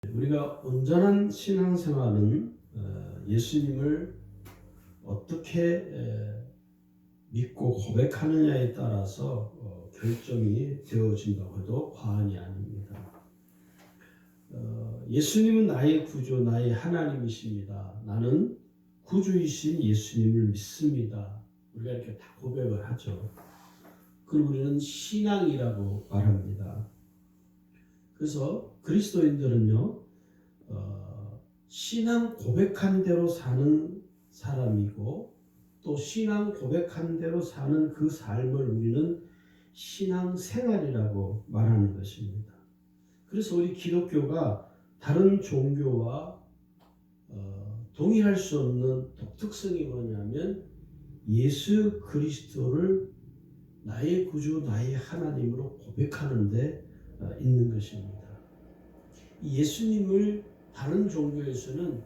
우리가 온전한 신앙생활은 예수님을 어떻게 믿고 고백하느냐에 따라서 결정이 되어진다고 해도 과언이 아닙니다. 예수님은 나의 구주, 나의 하나님이십니다. 나는 구주이신 예수님을 믿습니다. 우리가 이렇게 다 고백을 하죠. 그걸 우리는 신앙이라고 말합니다. 그래서 그리스도인들은요, 신앙 고백한 대로 사는 사람이고 또 신앙 고백한 대로 사는 그 삶을 우리는 신앙 생활이라고 말하는 것입니다. 그래서 우리 기독교가 다른 종교와 동일할 수 없는 독특성이 뭐냐면 예수 그리스도를 나의 구주, 나의 하나님으로 고백하는 데 있는 것입니다. 예수님을 다른 종교에서는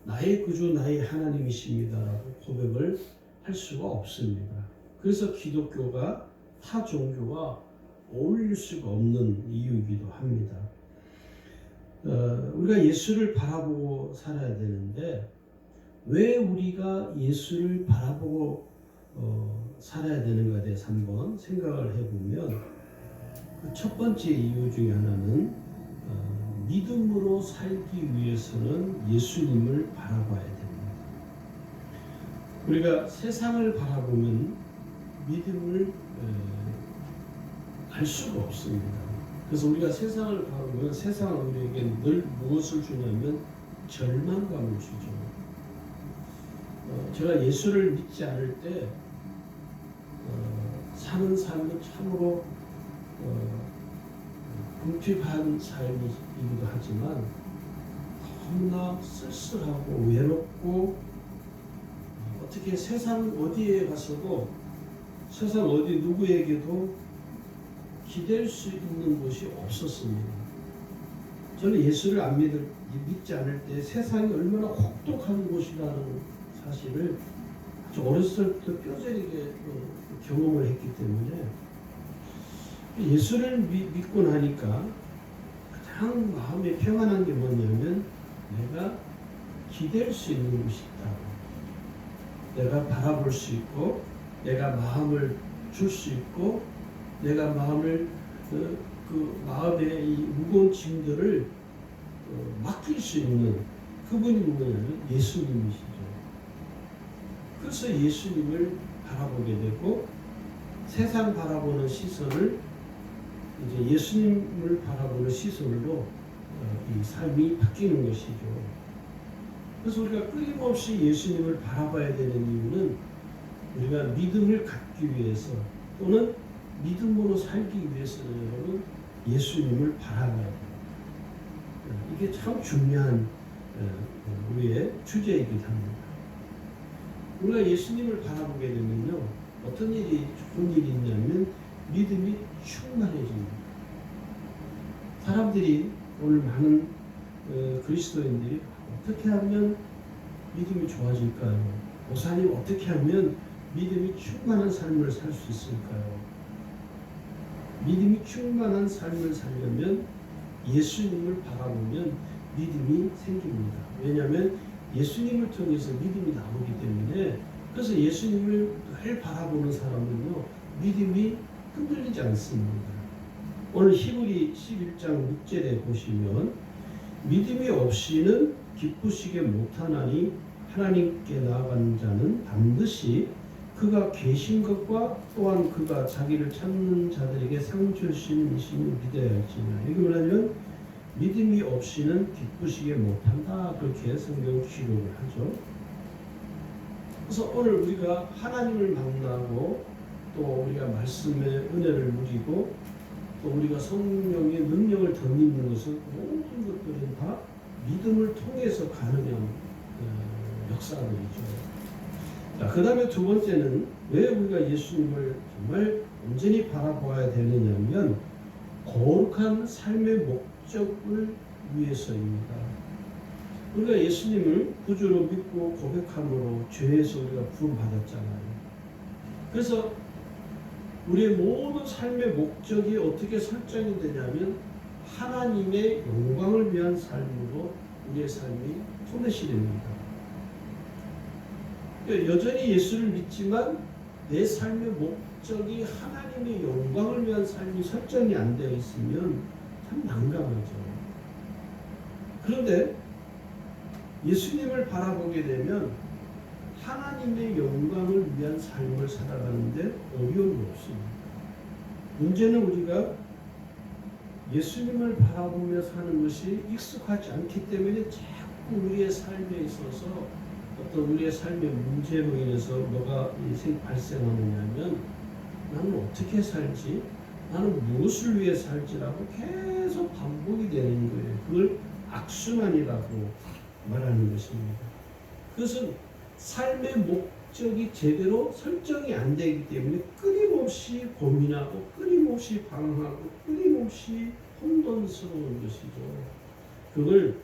나의 구주, 나의 하나님이십니다라고 고백을 할 수가 없습니다. 그래서 기독교가 타 종교와 어울릴 수가 없는 이유이기도 합니다. 우리가 예수를 바라보고 살아야 되는데 왜 우리가 예수를 바라보고 살아야 되는가에 대해서 한번 생각을 해보면 그 첫 번째 이유 중에 하나는 믿음으로 살기 위해서는 예수님을 바라봐야 됩니다. 우리가 세상을 바라보면 믿음을 알 수가 없습니다. 그래서 우리가 세상을 바라보면 세상은 우리에게 늘 무엇을 주냐면 절망감을 주죠. 제가 예수를 믿지 않을 때 사는 삶은 참으로 궁핍한 삶이기도 하지만 너무나 쓸쓸하고 외롭고 어떻게 세상 어디에 가서도 세상 어디 누구에게도 기댈 수 있는 곳이 없었습니다. 저는 예수를 믿지 않을 때 세상이 얼마나 혹독한 곳이라는 사실을 아주 어렸을 때부터 뼈저리게 경험을 했기 때문에 예수를 믿고 나니까 가장 마음에 평안한 게 뭐냐면 내가 기댈 수 있는 곳이 있다. 내가 바라볼 수 있고 내가 마음을 줄 수 있고 내가 마음을 그 마음의 이 무거운 짐들을 맡길 수 있는 그분이 누구냐면 예수님이시죠. 그래서 예수님을 바라보게 되고 세상 바라보는 시선을 이제 예수님을 바라보는 시선으로 이 삶이 바뀌는 것이죠. 그래서 우리가 끊임없이 예수님을 바라봐야 되는 이유는 우리가 믿음을 갖기 위해서 또는 믿음으로 살기 위해서는 여러분 예수님을 바라봐야 돼요. 이게 참 중요한 우리의 주제이기도 합니다. 우리가 예수님을 바라보게 되면요 어떤 일이 좋은 일이 있냐면 믿음이 충만해집니다. 사람들이 오늘 많은 그리스도인들이 어떻게 하면 믿음이 좋아질까요? 목사님 어떻게 하면 믿음이 충만한 삶을 살 수 있을까요? 믿음이 충만한 삶을 살려면 예수님을 바라보면 믿음이 생깁니다. 왜냐하면 예수님을 통해서 믿음이 나오기 때문에 그래서 예수님을 늘 바라보는 사람은요 믿음이 흔들리지 않습니다. 오늘 히브리 11장 6절에 보시면 믿음이 없이는 기쁘시게 못하나니 하나님께 나아가는 자는 반드시 그가 계신 것과 또한 그가 자기를 찾는 자들에게 상 주시는 이심을 믿어야 할지니라. 여기 뭐냐면 믿음이 없이는 기쁘시게 못한다 그렇게 성경 기록을 하죠. 그래서 오늘 우리가 하나님을 만나고 또 우리가 말씀의 은혜를 누리고 또 우리가 성령의 능력을 덧입는 것은 모든 것들은 다 믿음을 통해서 가능한 역사들이죠. 그 다음에 두 번째는 왜 우리가 예수님을 정말 온전히 바라보아야 되느냐면 거룩한 삶의 목적을 위해서입니다. 우리가 예수님을 구주로 믿고 고백함으로 죄에서 우리가 구원받았잖아요. 그래서 우리의 모든 삶의 목적이 어떻게 설정이 되냐면 하나님의 영광을 위한 삶으로 우리의 삶이 포맷이 됩니다. 여전히 예수를 믿지만 내 삶의 목적이 하나님의 영광을 위한 삶이 설정이 안 되어 있으면 참 난감하죠. 그런데 예수님을 바라보게 되면 하나님의 영광을 위한 삶을 살아가는데 어려움이 없습니다. 문제는 우리가 예수님을 바라보며 사는 것이 익숙하지 않기 때문에 자꾸 우리의 삶에 있어서 어떤 우리의 삶의 문제로 인해서 뭐가 발생하느냐면 나는 어떻게 살지? 나는 무엇을 위해 살지라고 계속 반복이 되는 거예요. 그걸 악순환이라고 말하는 것입니다. 그것은 삶의 목적이 제대로 설정이 안 되기 때문에 끊임없이 고민하고 끊임없이 방황하고 끊임없이 혼돈스러운 것이죠. 그걸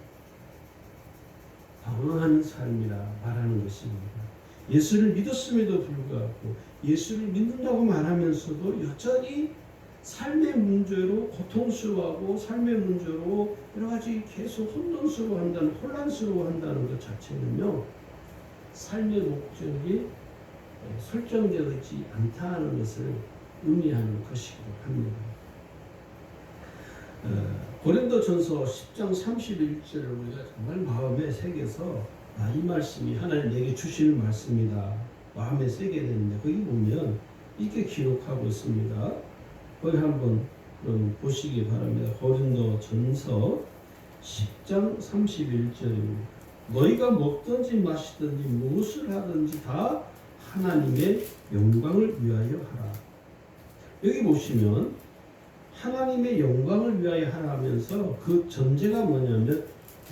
방황하는 삶이라 말하는 것입니다. 예수를 믿었음에도 불구하고 예수를 믿는다고 말하면서도 여전히 삶의 문제로 고통스러워하고 삶의 문제로 여러 가지 계속 혼란스러워한다는 것 자체는요, 삶의 목적이 설정되어 있지 않다는 것을 의미하는 것이기도 합니다. 고린도전서 10장 31절을 우리가 정말 마음에 새겨서 이 말씀이 하나님 내게 주시는 말씀이다 마음에 새게 되는데 거기 보면 이렇게 기록하고 있습니다. 거기 한번 보시기 바랍니다. 고린도전서 10장 31절입니다. 너희가 먹든지 마시든지 무엇을 하든지 다 하나님의 영광을 위하여 하라. 여기 보시면 하나님의 영광을 위하여 하라 하면서 그 전제가 뭐냐면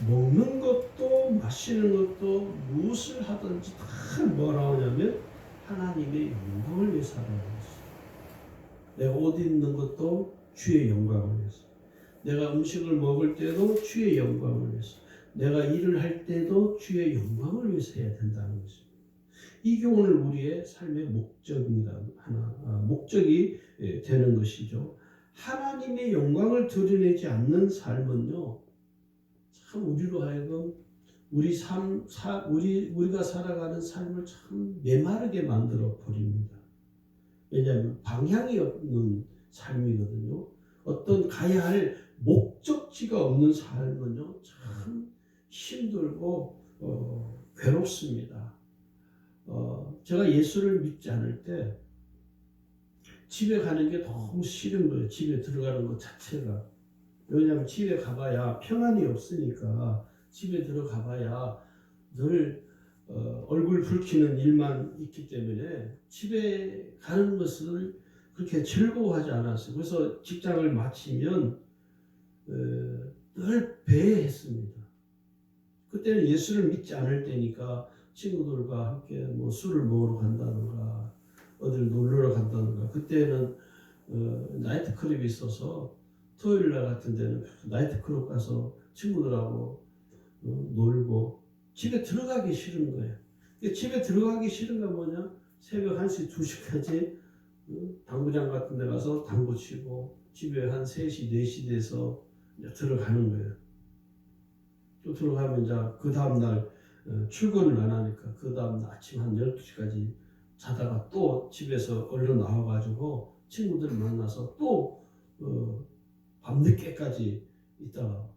먹는 것도 마시는 것도 무엇을 하든지 다 뭐라고 하냐면 하나님의 영광을 위해서 하라는 것이죠. 내가 옷 입는 것도 주의 영광을 위해서, 내가 음식을 먹을 때도 주의 영광을 위해서, 내가 일을 할 때도 주의 영광을 위해서 해야 된다는 것입니다. 이게 오늘 우리의 삶의 목적이 되는 것이죠. 하나님의 영광을 드러내지 않는 삶은요, 참 우리로 하여금 우리가 살아가는 삶을 참 메마르게 만들어 버립니다. 왜냐하면 방향이 없는 삶이거든요. 어떤 가야 할 목적지가 없는 삶은요, 참 힘들고 괴롭습니다. 제가 예수를 믿지 않을 때 집에 가는 게 너무 싫은 거예요. 집에 들어가는 것 자체가. 왜냐하면 집에 가봐야 평안이 없으니까 집에 들어가봐야 늘 얼굴 붉히는 일만 있기 때문에 집에 가는 것을 그렇게 즐거워하지 않았어요. 그래서 직장을 마치면 늘 배회했습니다. 그때는 예수를 믿지 않을 때니까 친구들과 함께 뭐 술을 먹으러 간다든가 어딜 놀러 간다든가, 그때는 나이트클럽이 있어서 토요일날 같은 데는 나이트클럽 가서 친구들하고 놀고 집에 들어가기 싫은 거예요. 집에 들어가기 싫은 건 뭐냐? 새벽 1시, 2시까지 당구장 같은 데 가서 당구 치고 집에 한 3시, 4시 돼서 들어가는 거예요. 또 들어가면 이제 그 다음날 출근을 안 하니까 그 다음날 아침 한 12시까지 자다가 또 집에서 얼른 나와가지고 친구들을 만나서 또 밤늦게까지 있다가,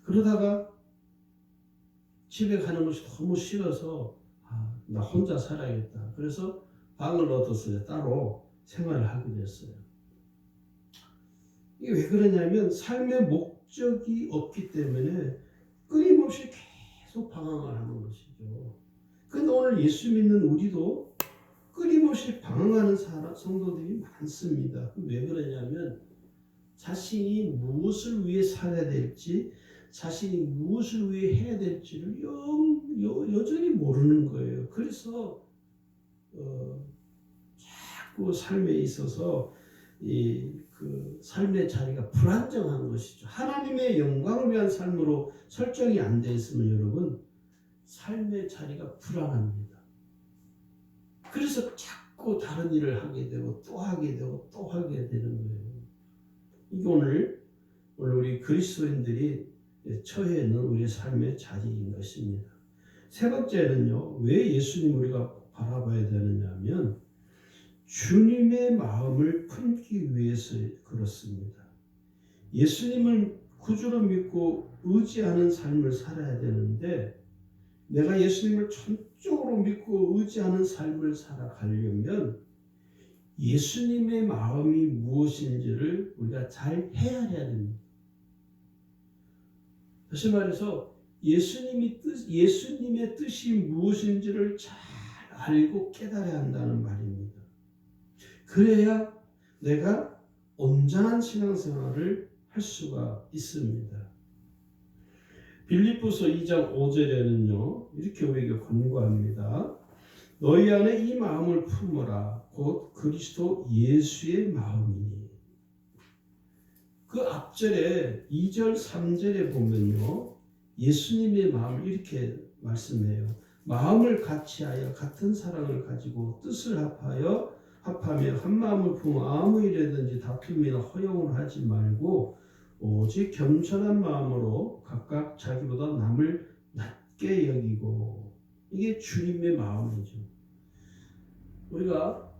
그러다가 집에 가는 것이 너무 싫어서 나 혼자 살아야겠다. 그래서 방을 얻어서 따로 생활을 하게 됐어요. 이게 왜 그러냐면 삶의 목적이 없기 때문에 끊임없이 계속 방황을 하는 것이죠. 근데 오늘 예수 믿는 우리도 끊임없이 방황하는 성도들이 많습니다. 왜 그러냐면 자신이 무엇을 위해 살아야 될지, 자신이 무엇을 위해 해야 될지를 여전히 모르는 거예요. 그래서 자꾸 삶에 있어서 그 삶의 자리가 불안정한 것이죠. 하나님의 영광을 위한 삶으로 설정이 안 되어 있으면 여러분, 삶의 자리가 불안합니다. 그래서 자꾸 다른 일을 하게 되고 또 하게 되고 또 하게 되는 거예요. 이게 오늘 오늘 우리 그리스도인들이 처해 있는 우리의 삶의 자리인 것입니다. 세 번째는요, 왜 예수님 우리가 바라봐야 되느냐 하면 주님의 마음을 품기 위해서 그렇습니다. 예수님을 구주로 믿고 의지하는 삶을 살아야 되는데 내가 예수님을 전적으로 믿고 의지하는 삶을 살아가려면 예수님의 마음이 무엇인지를 우리가 잘 헤아려야 됩니다. 다시 말해서 예수님의 뜻이 무엇인지를 잘 알고 깨달아야 한다는 말입니다. 그래야 내가 온전한 신앙생활을 할 수가 있습니다. 빌립보서 2장 5절에는요 이렇게 우리에게 권고합니다. 너희 안에 이 마음을 품어라. 곧 그리스도 예수의 마음이니. 그 앞절에 2절 3절에 보면요 예수님의 마음을 이렇게 말씀해요. 마음을 같이하여 같은 사랑을 가지고 뜻을 합하며 한 마음을 품어 아무 일에든지 다툼이나 허용을 하지 말고 오직 겸손한 마음으로 각각 자기보다 남을 낮게 여기고. 이게 주님의 마음이죠. 우리가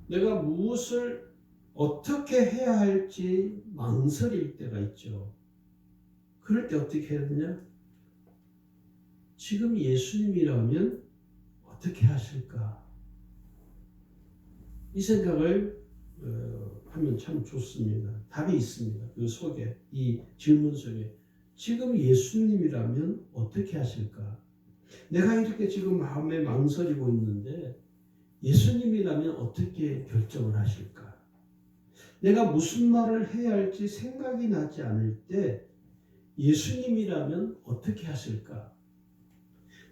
내가 무엇을 어떻게 해야 할지 망설일 때가 있죠. 그럴 때 어떻게 해야 되냐? 지금 예수님이라면 어떻게 하실까? 이 생각을 하면 참 좋습니다. 답이 있습니다. 그 속에, 이 질문 속에. 지금 예수님이라면 어떻게 하실까? 내가 이렇게 지금 마음에 망설이고 있는데 예수님이라면 어떻게 결정을 하실까? 내가 무슨 말을 해야 할지 생각이 나지 않을 때 예수님이라면 어떻게 하실까?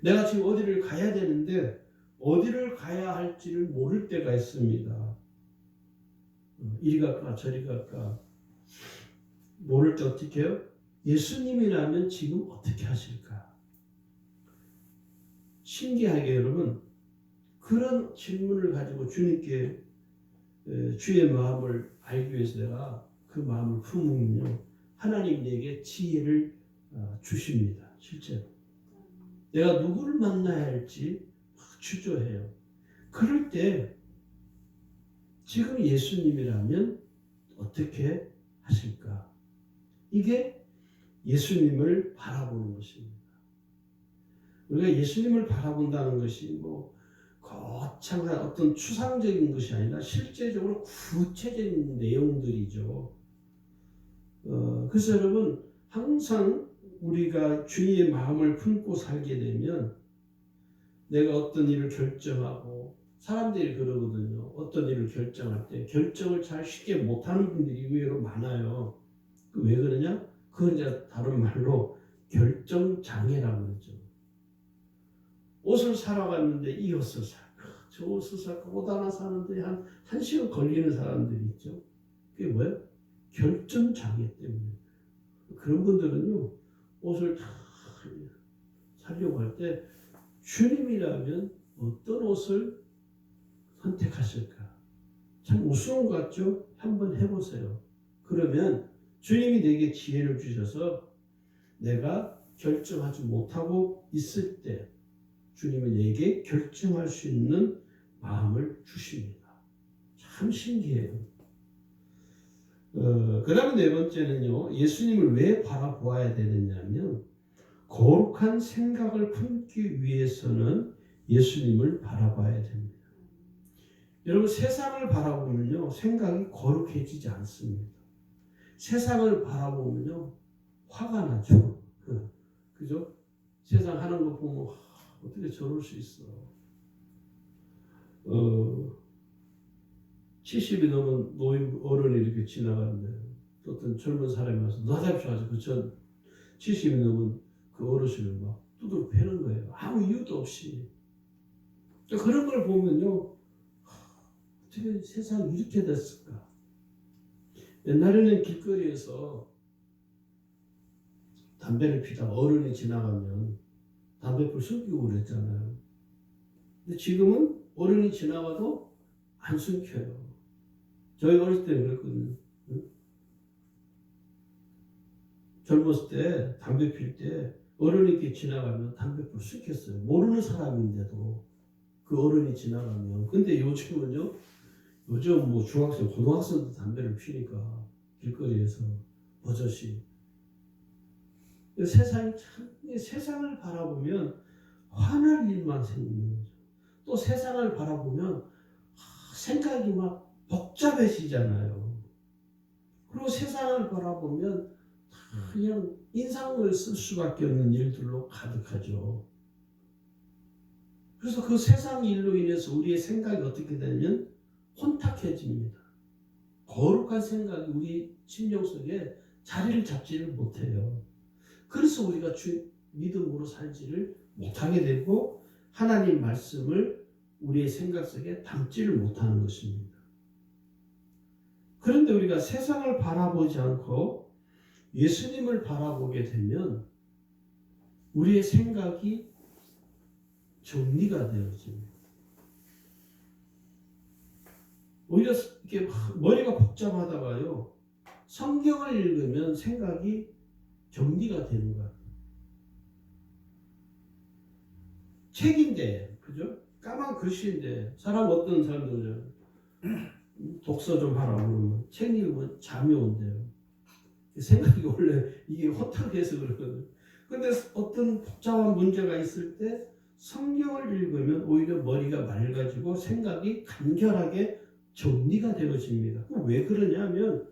내가 지금 어디를 가야 되는데 어디를 가야 할지를 모를 때가 있습니다. 이리 갈까 저리 갈까 모를 때 어떻게 해요? 예수님이라면 지금 어떻게 하실까? 신기하게 여러분 그런 질문을 가지고 주님께 주의 마음을 알기 위해서 내가 그 마음을 품으면요 하나님 내게 지혜를 주십니다. 실제로 내가 누구를 만나야 할지 주저해요. 그럴 때 지금 예수님이라면 어떻게 하실까? 이게 예수님을 바라보는 것입니다. 우리가 예수님을 바라본다는 것이 거창한 어떤 추상적인 것이 아니라 실제적으로 구체적인 내용들이죠. 그래서 여러분 항상 우리가 주님의 마음을 품고 살게 되면 내가 어떤 일을 결정하고 사람들이 그러거든요. 어떤 일을 결정할 때 결정을 잘 쉽게 못하는 분들이 의외로 많아요. 왜 그러냐? 그건 이제 다른 말로 결정장애라고 그러죠. 옷을 사러 갔는데 이 옷을 살까 저 옷을 살까 옷 하나 사는데 한 시간 걸리는 사람들이 있죠. 그게 뭐예요? 결정장애 때문에. 그런 분들은요 옷을 다 사려고 할 때 주님이라면 어떤 옷을 선택하실까? 참 우스운 것 같죠? 한번 해보세요. 그러면 주님이 내게 지혜를 주셔서 내가 결정하지 못하고 있을 때 주님은 내게 결정할 수 있는 마음을 주십니다. 참 신기해요. 그 다음에 네 번째는요. 예수님을 왜 바라보아야 되느냐면 거룩한 생각을 품기 위해서는 예수님을 바라봐야 됩니다. 여러분 세상을 바라보면요. 생각이 거룩해지지 않습니다. 세상을 바라보면요. 화가 나죠. 그죠? 세상 하는 거 보면 어떻게 저럴 수 있어. 70이 넘은 노인 어른이 이렇게 지나가는데 어떤 젊은 사람이 와서 나잡쇼 하죠. 그 70이 넘은 그 어르신을 막 두들겨 패는 거예요. 아무 이유도 없이. 그런 걸 보면요. 어떻게 세상이 이렇게 됐을까? 옛날에는 길거리에서 담배를 피다가 어른이 지나가면 담배불 숨기고 그랬잖아요. 근데 지금은 어른이 지나가도 안 숨겨요. 저희 어렸을 때 그랬거든요. 젊었을 때 담배 필 때 어른이 이렇게 지나가면 담배불 쑥 켰어요. 모르는 사람인데도 그 어른이 지나가면. 근데 요즘은요, 요즘 뭐 중학생, 고등학생도 담배를 피니까 길거리에서 버젓이. 세상이 참, 세상을 바라보면 화날 일만 생기는 거죠. 또 세상을 바라보면 생각이 막 복잡해지잖아요. 그리고 세상을 바라보면 그냥 인상을 쓸 수밖에 없는 일들로 가득하죠. 그래서 그 세상 일로 인해서 우리의 생각이 어떻게 되면 혼탁해집니다. 거룩한 생각이 우리 심령 속에 자리를 잡지를 못해요. 그래서 우리가 믿음으로 살지를 못하게 되고 하나님 말씀을 우리의 생각 속에 담지를 못하는 것입니다. 그런데 우리가 세상을 바라보지 않고 예수님을 바라보게 되면 우리의 생각이 정리가 되어집니다. 오히려 이렇게 머리가 복잡하다가요, 성경을 읽으면 생각이 정리가 되는 것 같아요. 책인데, 그죠? 까만 글씨인데, 어떤 사람들은 독서 좀 하라고 그러면 책 읽으면 잠이 온대요. 생각이 원래 이게 허탕해서 그러거든요. 근데 어떤 복잡한 문제가 있을 때 성경을 읽으면 오히려 머리가 맑아지고 생각이 간결하게 정리가 되어집니다. 왜 그러냐면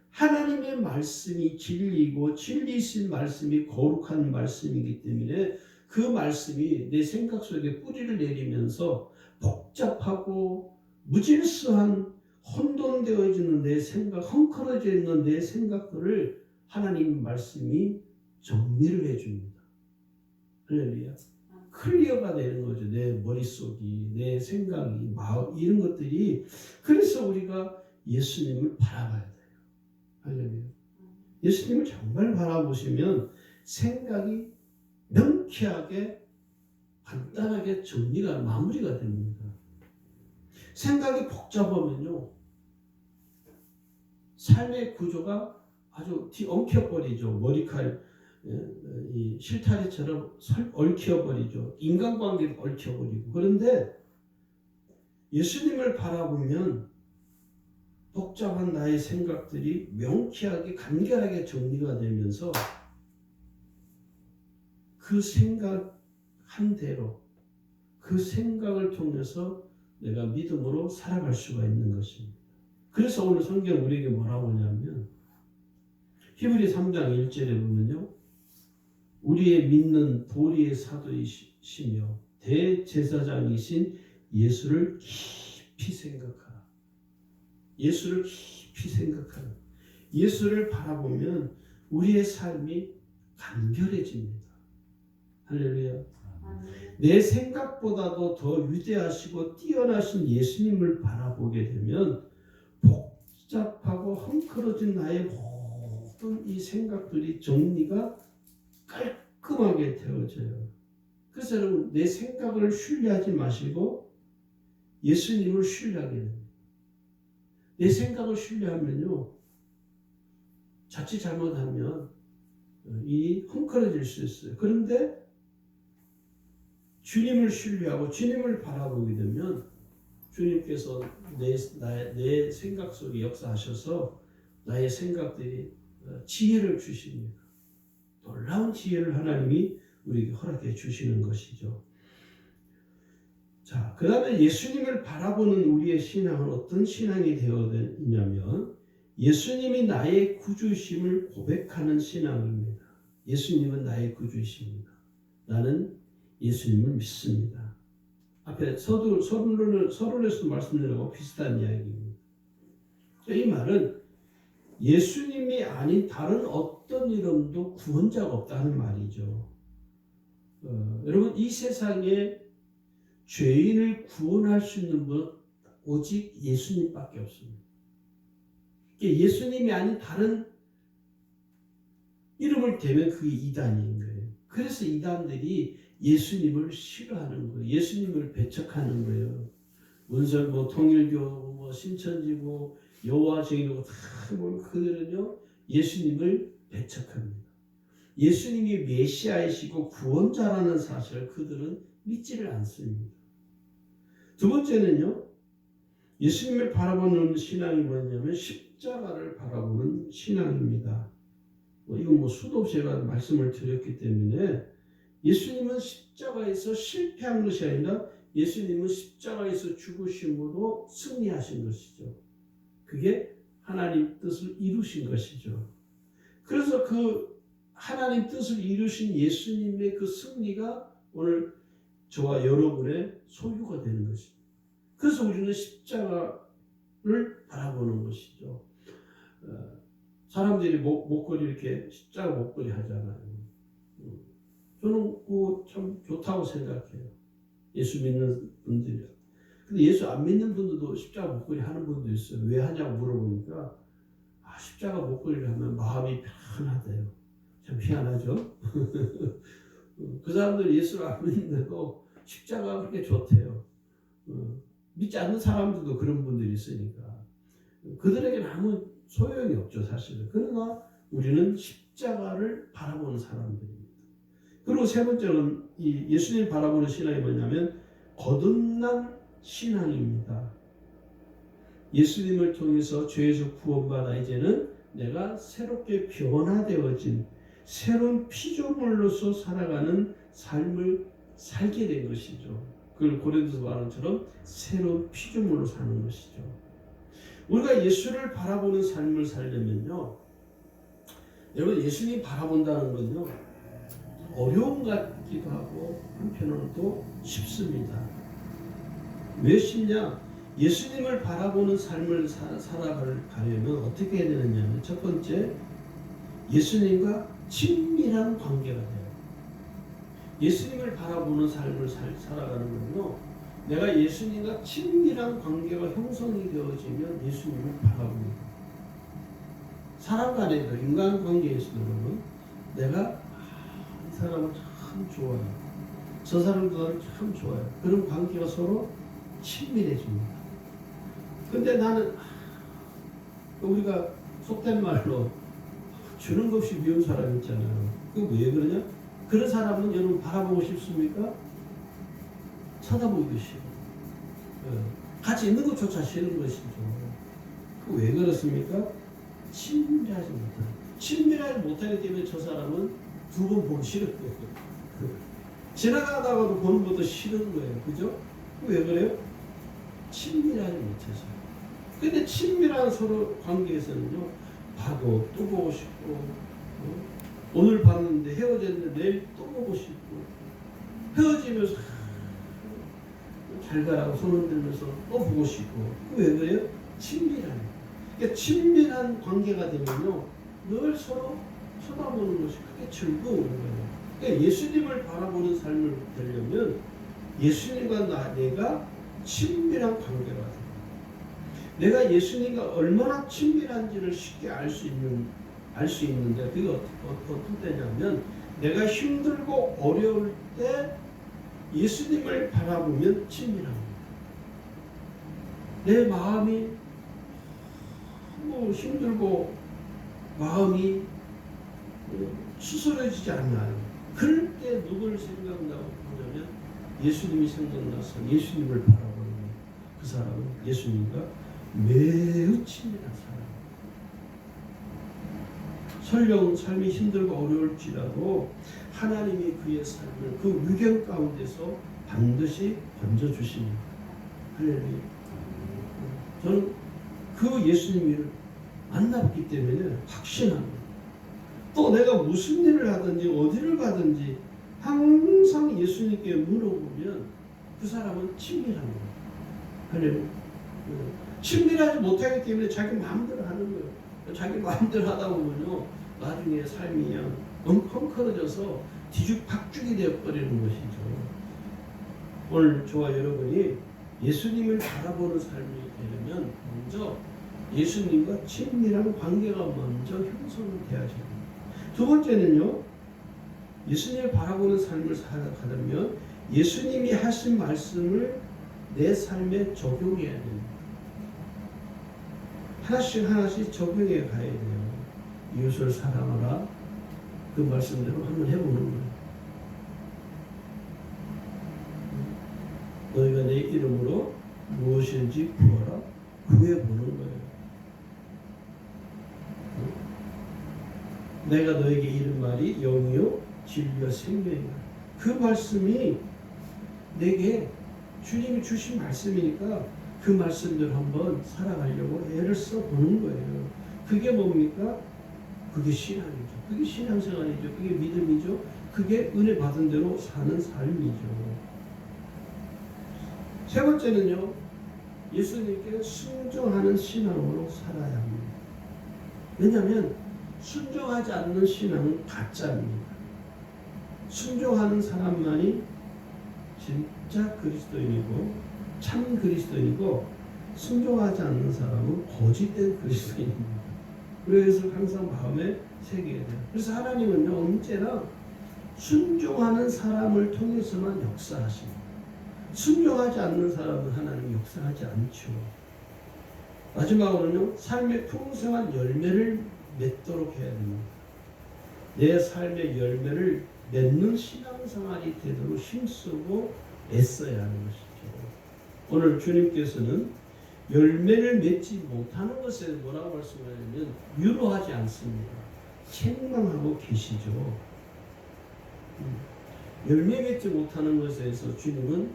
하나님의 말씀이 진리이고 진리이신 말씀이 거룩한 말씀이기 때문에 그 말씀이 내 생각 속에 뿌리를 내리면서 복잡하고 무질서한 혼돈되어지는 내 생각, 헝클어져 있는 내 생각들을 하나님 말씀이 정리를 해줍니다. 할렐루야. 클리어가 되는 거죠. 내 머릿속이, 내 생각이, 마음, 이런 것들이. 그래서 우리가 예수님을 바라봐야 돼요. 할렐루야. 예수님을 정말 바라보시면 생각이 명쾌하게, 간단하게 정리가, 마무리가 됩니다. 생각이 복잡하면요, 삶의 구조가 아주 엉켜버리죠. 머리칼, 이 실타래처럼 얽혀버리죠. 인간관계도 얽혀버리고. 그런데 예수님을 바라보면 복잡한 나의 생각들이 명쾌하게 간결하게 정리가 되면서 그 생각한 대로 그 생각을 통해서 내가 믿음으로 살아갈 수가 있는 것입니다. 그래서 오늘 성경 우리에게 뭐라고 하냐면 히브리 3장 1절에 보면요, 우리의 믿는 도리의 사도이시며 대제사장이신 예수를 깊이 생각하라. 예수를 깊이 생각하라. 예수를 바라보면 우리의 삶이 간결해집니다. 할렐루야. 내 생각보다도 더 위대하시고 뛰어나신 예수님을 바라보게 되면 복잡하고 헝클어진 나의 모든 이 생각들이 정리가 깔끔하게 되어져요. 그래서 여러분, 내 생각을 신뢰하지 마시고 예수님을 신뢰하게 됩니다. 내 생각을 신뢰하면요, 자칫 잘못하면 이 헝클어질 수 있어요. 그런데 주님을 신뢰하고 주님을 바라보게 되면 주님께서 내 생각 속에 역사하셔서 나의 생각들이 지혜를 주십니다. 놀라운 지혜를 하나님이 우리에게 허락해 주시는 것이죠. 자, 그 다음에 예수님을 바라보는 우리의 신앙은 어떤 신앙이 되어야 되냐면 예수님이 나의 구주심을 고백하는 신앙입니다. 예수님은 나의 구주이십니다. 나는 예수님을 믿습니다. 앞에 서론에서 말씀드린 비슷한 이야기입니다. 이 말은 예수님이 아닌 다른 어떤 이름도 구원자가 없다는 말이죠. 여러분, 이 세상에 죄인을 구원할 수 있는 분 오직 예수님밖에 없습니다. 예수님이 아닌 다른 이름을 대면 그게 이단인 거예요. 그래서 이단들이 예수님을 싫어하는 거예요. 예수님을 배척하는 거예요. 문설 통일교 신천지고 여호와 증인이고 다 그들은요 예수님을 배척합니다. 예수님이 메시아이시고 구원자라는 사실을 그들은 믿지를 않습니다. 두 번째는요, 예수님을 바라보는 신앙이 뭐냐면 십자가를 바라보는 신앙입니다. 이건 수도 없이 제가 말씀을 드렸기 때문에 예수님은 십자가에서 실패한 것이 아니라 예수님은 십자가에서 죽으심으로 승리하신 것이죠. 그게 하나님 뜻을 이루신 것이죠. 그래서 그 하나님 뜻을 이루신 예수님의 그 승리가 오늘 저와 여러분의 소유가 되는 것입니다. 그래서 우리는 십자가를 바라보는 것이죠. 사람들이 목걸이 이렇게 십자가 목걸이 하잖아요. 저는 그거 참 좋다고 생각해요. 예수 믿는 분들이. 근데 예수 안 믿는 분들도 십자가 목걸이 하는 분도 있어요. 왜 하냐고 물어보니까 십자가 목걸이를 하면 마음이 편하대요. 참 희한하죠? 그 사람들이 예수를 안 믿는데도 십자가가 그렇게 좋대요. 믿지 않는 사람들도 그런 분들이 있으니까 그들에게는 아무 소용이 없죠, 사실은. 그러나 우리는 십자가를 바라보는 사람들입니다. 그리고 세 번째는 이 예수님 바라보는 신앙이 뭐냐면 거듭난 신앙입니다. 예수님을 통해서 죄에서 구원받아 이제는 내가 새롭게 변화되어진 새로운 피조물로서 살아가는 삶을 살게 된 것이죠. 그걸 고린도서 말한 것처럼 새로운 피조물로 사는 것이죠. 우리가 예수를 바라보는 삶을 살려면요, 여러분 예수님 바라본다는 건요 어려운 것 같기도 하고 한편으로는 또 쉽습니다. 왜 쉽냐? 예수님을 바라보는 삶을 살아가려면 어떻게 해야 되느냐면 첫 번째, 예수님과 친밀한 관계가 돼요. 예수님을 바라보는 삶을 살아가는 건요, 내가 예수님과 친밀한 관계가 형성이 되어지면 예수님을 바라봅니다. 사람 간에도, 인간관계에서도 여러분, 내가 이 사람을 참 좋아해요. 저 사람도 나를 참 좋아해요. 그런 관계가 서로 친밀해집니다. 근데 나는 우리가 속된 말로 주는 것 없이 미운 사람 있잖아요. 그거 왜 그러냐? 그런 사람은 여러분 바라보고 싶습니까? 쳐다보기도 싫어. 같이 있는 것조차 싫은 것이죠. 그 왜 그렇습니까? 친밀하지 못하는. 친밀하지 못하기 때문에 저 사람은 두 번 보기 싫은 거예요. 지나가다가도 보는 것도 싫은 거예요. 그죠? 왜 그래요? 친밀하지 못해서. 근데 친밀한 서로 관계에서는요, 봐도 또 보고 싶고, 오늘 봤는데 헤어졌는데 내일 또 보고 싶고, 헤어지면서 잘 가라고 손 흔들면서 또 보고 싶고. 왜 그래요? 친밀한. 그러니까 친밀한 관계가 되면요, 늘 서로 쳐다보는 것이 크게 즐거운 거예요. 그러니까 예수님을 바라보는 삶을 되려면 예수님과 내가 친밀한 관계가 돼요. 내가 예수님과 얼마나 친밀한지를 쉽게 알 수 있는데 그게 어떤 때냐면 내가 힘들고 어려울 때 예수님을 바라보면 친밀합니다. 내 마음이 힘들고 마음이 수스러지지 않나요? 그럴 때 누굴 생각나고 보냐면 예수님이 생각나서 예수님을 바라보는 그 사람은 예수님과 매우 친밀한 사람입니다. 설령 삶이 힘들고 어려울지라도 하나님이 그의 삶을 그 위경 가운데서 반드시 건져주십니다. 할렐루야. 저는 그 예수님을 만났기 때문에 확신합니다. 또 내가 무슨 일을 하든지 어디를 가든지 항상 예수님께 물어보면 그 사람은 친밀합니다. 할렐루야. 친밀하지 못하기 때문에 자기 마음대로 하는 거예요. 자기 마음대로 하다 보면요, 나중에 삶이 그냥 엉컹커져서 뒤죽박죽이 되어버리는 것이죠. 오늘 저와 여러분이 예수님을 바라보는 삶이 되려면 먼저 예수님과 친밀한 관계가 먼저 형성돼야 됩니다. 두 번째는요, 예수님을 바라보는 삶을 살아가려면 예수님이 하신 말씀을 내 삶에 적용해야 됩니다. 하나씩 하나씩 적용해 가야 돼요. 이웃을 사랑하라, 그 말씀대로 한번 해보는 거예요. 너희가 내 이름으로 무엇인지 구하라. 구해보는 거예요. 내가 너에게 이른 말이 영이요 진리와 생명이다. 그 말씀이 내게 주님이 주신 말씀이니까 그 말씀대로 한번 살아가려고 애를 써보는 거예요. 그게 뭡니까? 그게 신앙이죠. 그게 신앙생활이죠. 그게 믿음이죠. 그게 은혜 받은 대로 사는 삶이죠. 세 번째는요, 예수님께 순종하는 신앙으로 살아야 합니다. 왜냐하면 순종하지 않는 신앙은 가짜입니다. 순종하는 사람만이 진짜 그리스도인이고 참 그리스도인이고, 순종하지 않는 사람은 거짓된 그리스도인입니다. 그래서 항상 마음에 새겨야 돼요. 그래서 하나님은요, 언제나 순종하는 사람을 통해서만 역사하십니다. 순종하지 않는 사람은 하나님 역사하지 않죠. 마지막으로는요, 삶의 풍성한 열매를 맺도록 해야 됩니다. 내 삶의 열매를 맺는 신앙생활이 되도록 힘쓰고 애써야 하는 것이죠. 오늘 주님께서는 열매를 맺지 못하는 것에 뭐라고 말씀하냐면 위로하지 않습니다. 책망하고 계시죠. 열매 맺지 못하는 것에 대해서 주님은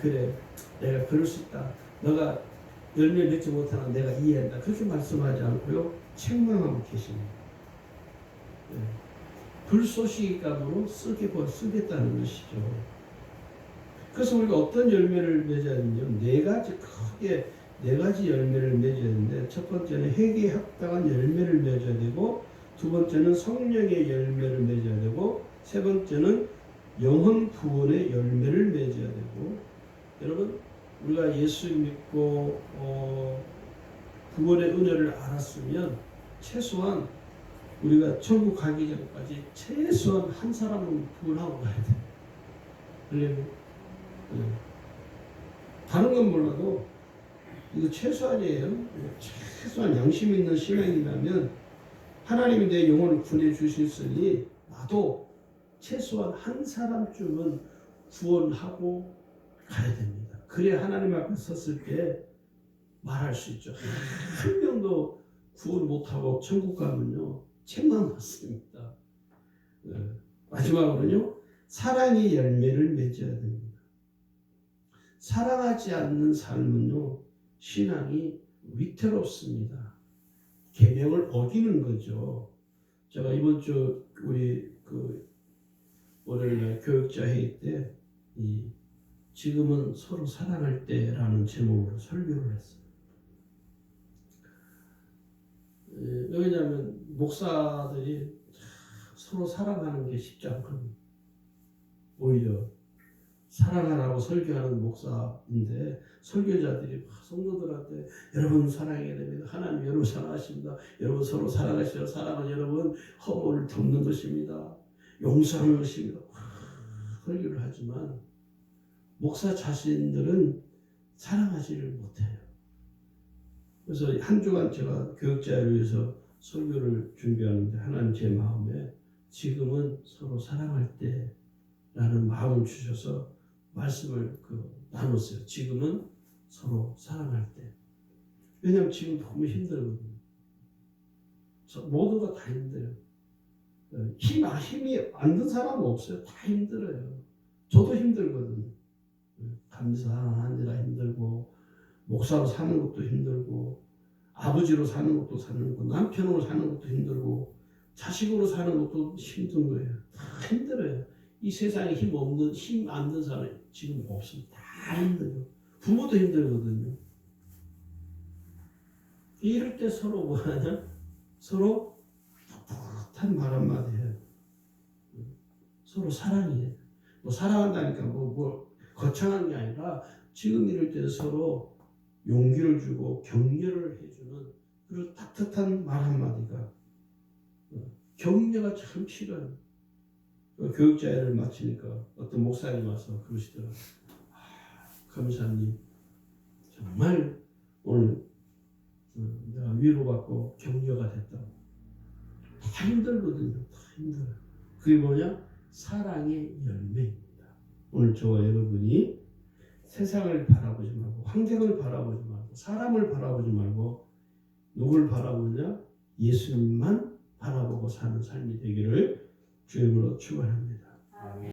그래, 내가 그럴 수 있다. 너가 열매 맺지 못하는 내가 이해한다. 그렇게 말씀하지 않고요, 책망하고 계십니다. 불쏘시감으로 쓰겠다는 것이죠. 그래서 우리가 어떤 열매를 맺어야 되냐면 크게 네 가지 열매를 맺어야 되는데, 첫 번째는 회개에 합당한 열매를 맺어야 되고, 두 번째는 성령의 열매를 맺어야 되고, 세 번째는 영혼 구원의 열매를 맺어야 되고. 여러분, 우리가 예수 믿고 구원의 은혜를 알았으면 최소한 우리가 천국 가기 전까지 최소한 한 사람은 구원하고 가야 돼. 할렐루야. 다른 건 몰라도 이거 최소한이에요. 최소한 양심 있는 신앙이라면 하나님이 내 영혼을 구원해 주셨으니 나도 최소한 한 사람쯤은 구원하고 가야 됩니다. 그래야 하나님 앞에 섰을 때 말할 수 있죠. 한 명도 구원 못하고 천국 가면요, 책망 받습니다. 마지막으로는요, 사랑의 열매를 맺어야 됩니다. 사랑하지 않는 삶은요, 신앙이 위태롭습니다. 계명을 어기는 거죠. 제가 이번 주 우리 월요일날 교육자 회의 때 지금은 서로 사랑할 때라는 제목으로 설교를 했어요. 왜냐하면 목사들이 서로 사랑하는 게 쉽지 않거든요. 오히려 사랑하라고 설교하는 목사인데, 설교자들이 성도들한테 여러분 사랑해야 됩니다. 하나님 여러분 사랑하십니다. 여러분 서로 사랑하시오. 사랑은 여러분 허물을 덮는 것입니다. 용서하는 것입니다. 설교를 하지만 목사 자신들은 사랑하지를 못해요. 그래서 한 주간 제가 교육자를 위해서 설교를 준비하는데, 하나님 제 마음에 지금은 서로 사랑할 때라는 마음을 주셔서 말씀을 나눴어요. 지금은 서로 사랑할 때. 왜냐하면 지금 너무 힘들거든요. 모두가 다 힘들어요. 힘이 안 든 사람은 없어요. 다 힘들어요. 저도 힘들거든요. 감사하느라 힘들고, 목사로 사는 것도 힘들고, 아버지로 사는 것도 남편으로 사는 것도 힘들고, 자식으로 사는 것도 힘든 거예요. 다 힘들어요. 이 세상에 힘 안 든 사람이 지금 없습니다. 다 힘들어요. 부모도 힘들거든요. 이럴 때 서로 뭐하냐? 서로 풋풋한 말 한마디 해요. 서로 사랑이에요. 사랑한다니까 거창한 게 아니라, 지금 이럴 때 서로 용기를 주고 격려를 해주는 그런 따뜻한 말 한마디가, 격려가 참 필요해요. 교육자회를 마치니까 어떤 목사님 와서 그러시더라고요. 감사님, 정말 오늘 내가 위로받고 격려가 됐다고. 다 힘들거든요. 다 힘들어요. 그게 뭐냐? 사랑의 열매입니다. 오늘 저와 여러분이 세상을 바라보지 말고, 환경을 바라보지 말고, 사람을 바라보지 말고, 누굴 바라보냐? 예수님만 바라보고 사는 삶이 되기를 주님으로 축원합니다.